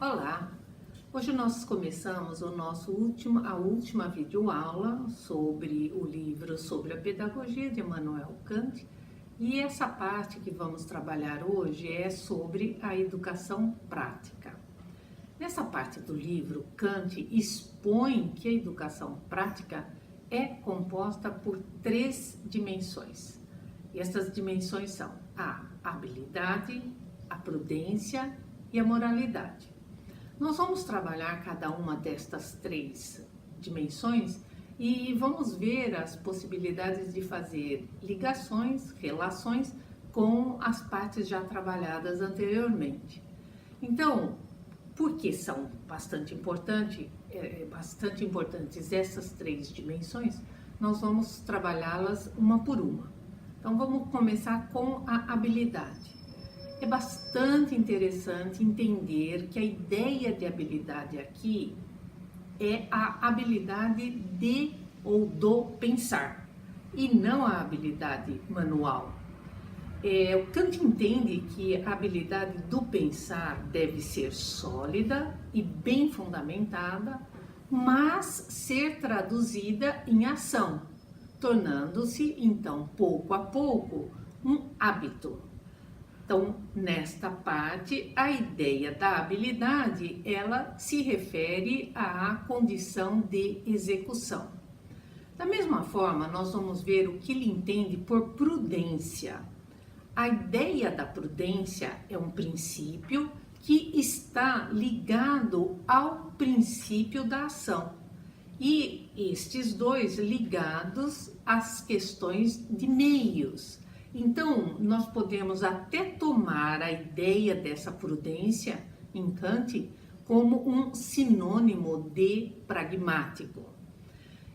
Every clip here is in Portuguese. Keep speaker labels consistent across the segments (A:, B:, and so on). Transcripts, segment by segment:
A: Olá! Hoje nós começamos a última videoaula sobre o livro Sobre a Pedagogia de Immanuel Kant, e essa parte que vamos trabalhar hoje é sobre a educação prática. Nessa parte do livro, Kant expõe que a educação prática é composta por 3 dimensões. E essas dimensões são a habilidade, a prudência e a moralidade. Nós vamos trabalhar cada uma destas 3 dimensões e vamos ver as possibilidades de fazer ligações, relações com as partes já trabalhadas anteriormente. Então, porque são bastante importantes essas 3 dimensões, nós vamos trabalhá-las uma por uma. Então, vamos começar com a habilidade. É bastante interessante entender que a ideia de habilidade aqui é a habilidade de ou do pensar e não a habilidade manual. O Kant entende que a habilidade do pensar deve ser sólida e bem fundamentada, mas ser traduzida em ação, tornando-se então pouco a pouco um hábito. Então, nesta parte, a ideia da habilidade, ela se refere à condição de execução. Da mesma forma, nós vamos ver o que ele entende por prudência. A ideia da prudência é um princípio que está ligado ao princípio da ação. E estes dois ligados às questões de meios. Então, nós podemos até tomar a ideia dessa prudência em Kant como um sinônimo de pragmático.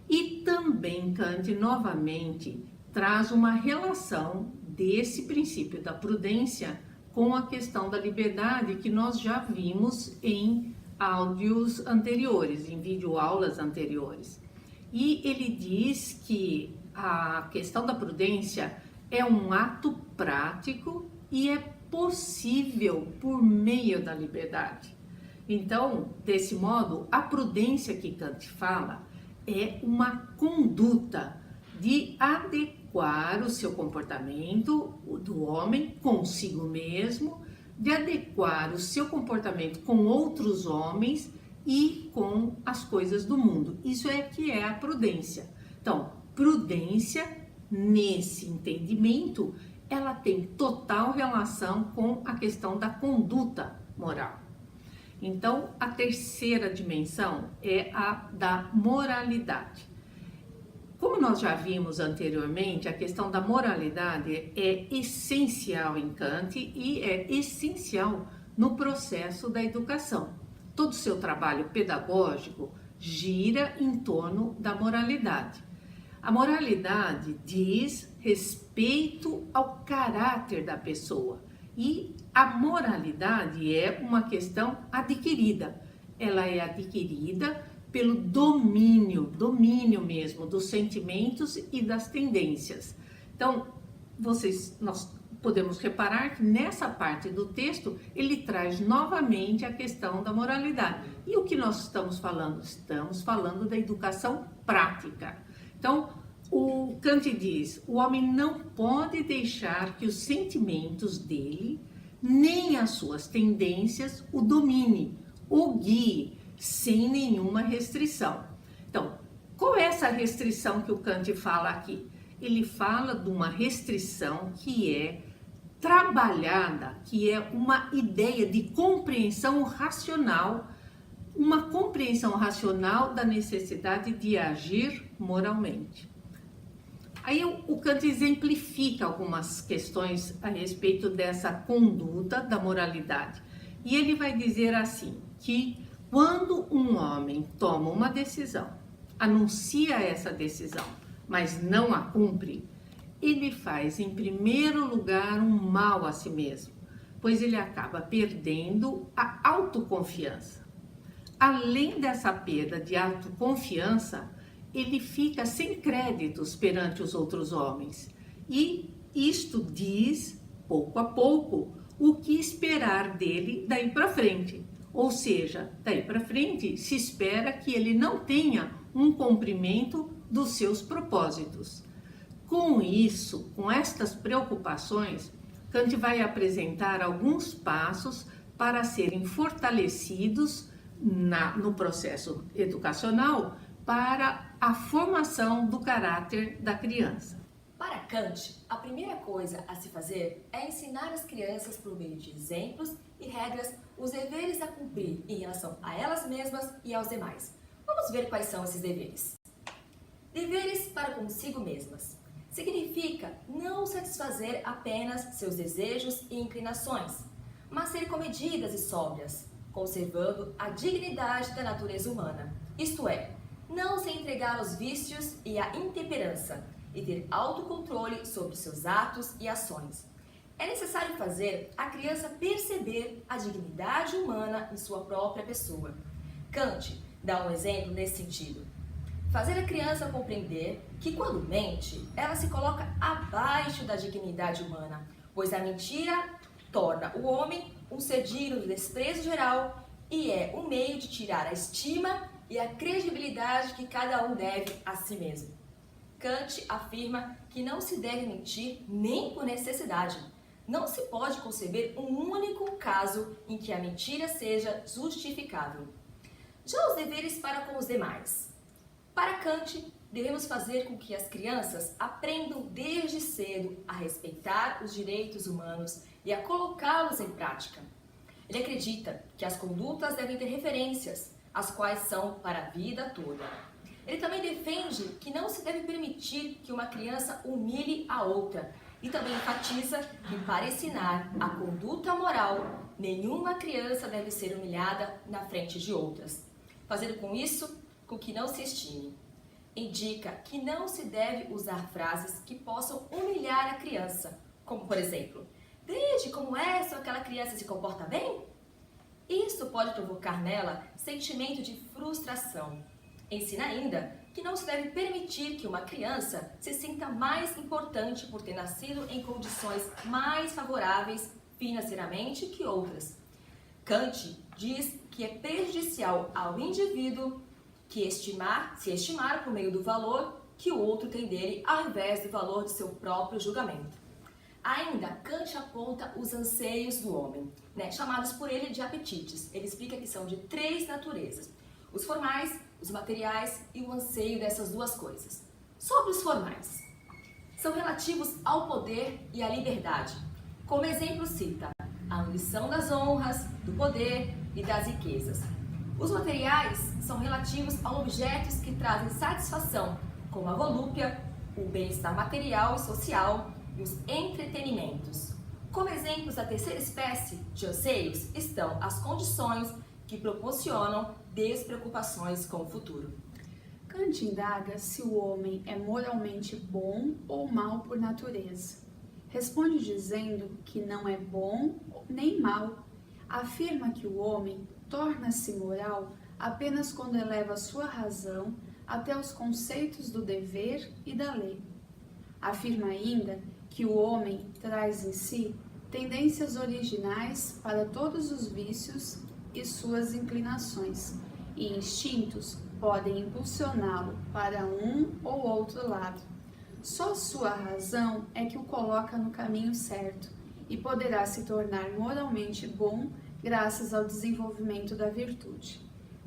A: E também Kant, novamente, traz uma relação desse princípio da prudência com a questão da liberdade que nós já vimos em áudios anteriores, em videoaulas anteriores. E ele diz que a questão da prudência é um ato prático e é possível por meio da liberdade. Então, desse modo, a prudência que Kant fala é uma conduta de adequar o seu comportamento do homem consigo mesmo, de adequar o seu comportamento com outros homens e com as coisas do mundo. Isso é que é a prudência. Então, prudência, nesse entendimento, ela tem total relação com a questão da conduta moral. Então, a terceira dimensão é a da moralidade. Como nós já vimos anteriormente, a questão da moralidade é essencial em Kant e é essencial no processo da educação. Todo o seu trabalho pedagógico gira em torno da moralidade. A moralidade diz respeito ao caráter da pessoa e a moralidade é uma questão adquirida. Ela é adquirida pelo domínio mesmo dos sentimentos e das tendências. Então, nós podemos reparar que nessa parte do texto ele traz novamente a questão da moralidade. E o que nós estamos falando? Estamos falando da educação prática. Então, o Kant diz, o homem não pode deixar que os sentimentos dele, nem as suas tendências, o domine, o guie, sem nenhuma restrição. Então, qual é essa restrição que o Kant fala aqui? Ele fala de uma restrição que é trabalhada, que é uma ideia de compreensão racional, uma compreensão racional da necessidade de agir moralmente. Aí o Kant exemplifica algumas questões a respeito dessa conduta da moralidade. E ele vai dizer assim, que quando um homem toma uma decisão, anuncia essa decisão, mas não a cumpre, ele faz em primeiro lugar um mal a si mesmo, pois ele acaba perdendo a autoconfiança. Além dessa perda de autoconfiança, ele fica sem créditos perante os outros homens. E isto diz, pouco a pouco, o que esperar dele daí para frente. Ou seja, daí para frente se espera que ele não tenha um cumprimento dos seus propósitos. Com isso, com estas preocupações, Kant vai apresentar alguns passos para serem fortalecidos no processo educacional para a formação do caráter da criança.
B: Para Kant, a primeira coisa a se fazer é ensinar as crianças, por meio de exemplos e regras, os deveres a cumprir em relação a elas mesmas e aos demais. Vamos ver quais são esses deveres. Deveres para consigo mesmas. Significa não satisfazer apenas seus desejos e inclinações, mas ser comedidas e sóbrias, conservando a dignidade da natureza humana. Isto é, não se entregar aos vícios e à intemperança, e ter autocontrole sobre seus atos e ações. É necessário fazer a criança perceber a dignidade humana em sua própria pessoa. Kant dá um exemplo nesse sentido. Fazer a criança compreender que, quando mente, ela se coloca abaixo da dignidade humana, pois a mentira torna o homem um ser digno do desprezo geral e é um meio de tirar a estima e a credibilidade que cada um deve a si mesmo. Kant afirma que não se deve mentir nem por necessidade. Não se pode conceber um único caso em que a mentira seja justificável. Já os deveres para com os demais. Para Kant, devemos fazer com que as crianças aprendam desde cedo a respeitar os direitos humanos e a colocá-los em prática. Ele acredita que as condutas devem ter referências, as quais são para a vida toda. Ele também defende que não se deve permitir que uma criança humilhe a outra e também enfatiza que, para ensinar a conduta moral, nenhuma criança deve ser humilhada na frente de outras, fazendo com isso com que não se estime. Indica que não se deve usar frases que possam humilhar a criança, como, por exemplo, "Veja como essa ou aquela criança se comporta bem?" Isso pode provocar nela sentimento de frustração. Ensina ainda que não se deve permitir que uma criança se sinta mais importante por ter nascido em condições mais favoráveis financeiramente que outras. Kant diz que é prejudicial ao indivíduo se estimar por meio do valor que o outro tem dele, ao invés do valor de seu próprio julgamento. Ainda, Kant aponta os anseios do homem, chamados por ele de apetites. Ele explica que são de 3 naturezas: os formais, os materiais e o anseio dessas duas coisas. Sobre os formais, são relativos ao poder e à liberdade. Como exemplo cita a ambição das honras, do poder e das riquezas. Os materiais são relativos a objetos que trazem satisfação, como a volúpia, o bem-estar material e social e os entretenimentos. Como exemplos da terceira espécie de anseios estão as condições que proporcionam despreocupações com o futuro.
C: Kant indaga se o homem é moralmente bom ou mau por natureza. Responde dizendo que não é bom nem mau. Afirma que o homem torna-se moral apenas quando eleva sua razão até os conceitos do dever e da lei. Afirma ainda que o homem traz em si tendências originais para todos os vícios e suas inclinações, e instintos podem impulsioná-lo para um ou outro lado. Só sua razão é que o coloca no caminho certo e poderá se tornar moralmente bom graças ao desenvolvimento da virtude.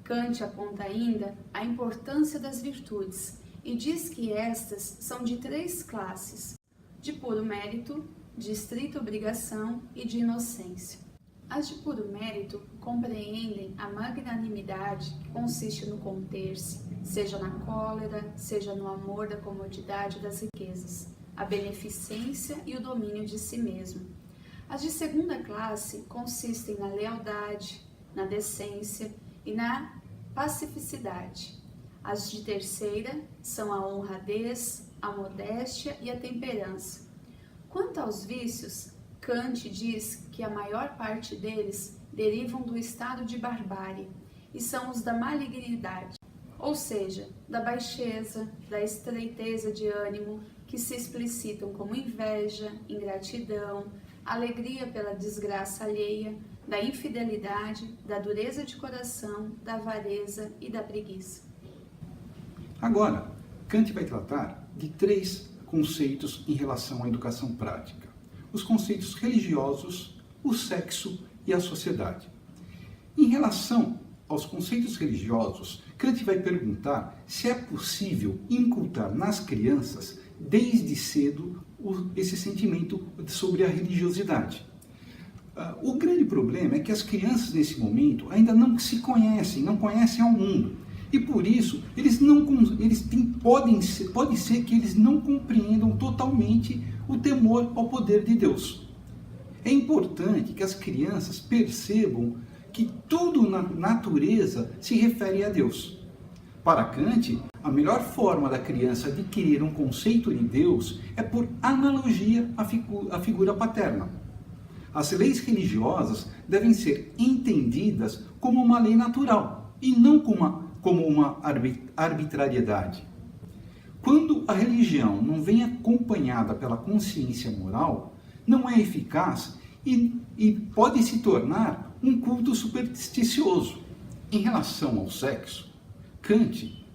C: Kant aponta ainda a importância das virtudes e diz que estas são de 3 classes: de puro mérito, de estrita obrigação e de inocência. As de puro mérito compreendem a magnanimidade que consiste no conter-se, seja na cólera, seja no amor da comodidade e das riquezas, a beneficência e o domínio de si mesmo. As de segunda classe consistem na lealdade, na decência e na pacificidade. As de terceira são a honradez, a modéstia e a temperança. Quanto aos vícios, Kant diz que a maior parte deles derivam do estado de barbárie e são os da malignidade, ou seja, da baixeza, da estreiteza de ânimo, que se explicitam como inveja, ingratidão, alegria pela desgraça alheia, da infidelidade, da dureza de coração, da avareza e da preguiça.
D: Agora, Kant vai tratar de 3 conceitos em relação à educação prática: os conceitos religiosos, o sexo e a sociedade. Em relação aos conceitos religiosos, Kant vai perguntar se é possível inculcar nas crianças, desde cedo, esse sentimento sobre a religiosidade. O grande problema é que as crianças, nesse momento, ainda não se conhecem, não conhecem ao mundo. E por isso, pode ser que eles não compreendam totalmente o temor ao poder de Deus. É importante que as crianças percebam que tudo na natureza se refere a Deus. Para Kant, a melhor forma da criança adquirir um conceito de Deus é por analogia à figura paterna. As leis religiosas devem ser entendidas como uma lei natural e não como uma arbitrariedade. Quando a religião não vem acompanhada pela consciência moral, não é eficaz e pode se tornar um culto supersticioso. Em relação ao sexo, Kant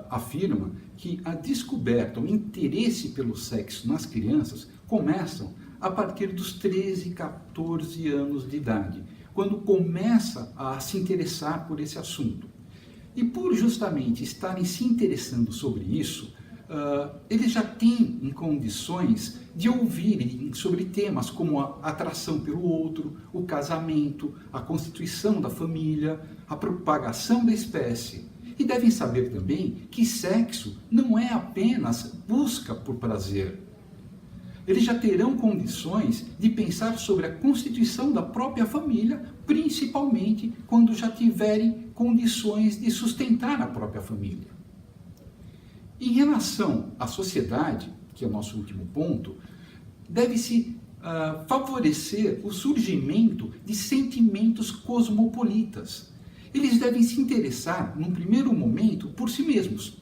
D: afirma que a descoberta, o interesse pelo sexo nas crianças começam a partir dos 13, 14 anos de idade, quando começa a se interessar por esse assunto. E por justamente estarem se interessando sobre isso, eles já têm em condições de ouvirem sobre temas como a atração pelo outro, o casamento, a constituição da família, a propagação da espécie. E devem saber também que sexo não é apenas busca por prazer. Eles já terão condições de pensar sobre a constituição da própria família, principalmente quando já tiverem condições de sustentar a própria família. Em relação à sociedade, que é o nosso último ponto, deve-se favorecer o surgimento de sentimentos cosmopolitas. Eles devem se interessar, num primeiro momento, por si mesmos.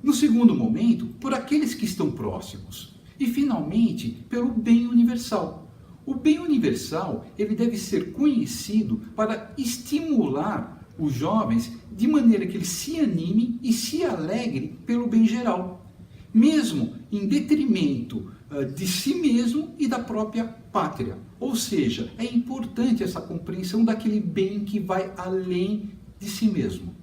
D: No segundo momento, por aqueles que estão próximos. E, finalmente, pelo bem universal. O bem universal ele deve ser conhecido para estimular os jovens de maneira que eles se animem e se alegrem pelo bem geral, mesmo em detrimento de si mesmo e da própria pátria. Ou seja, é importante essa compreensão daquele bem que vai além de si mesmo.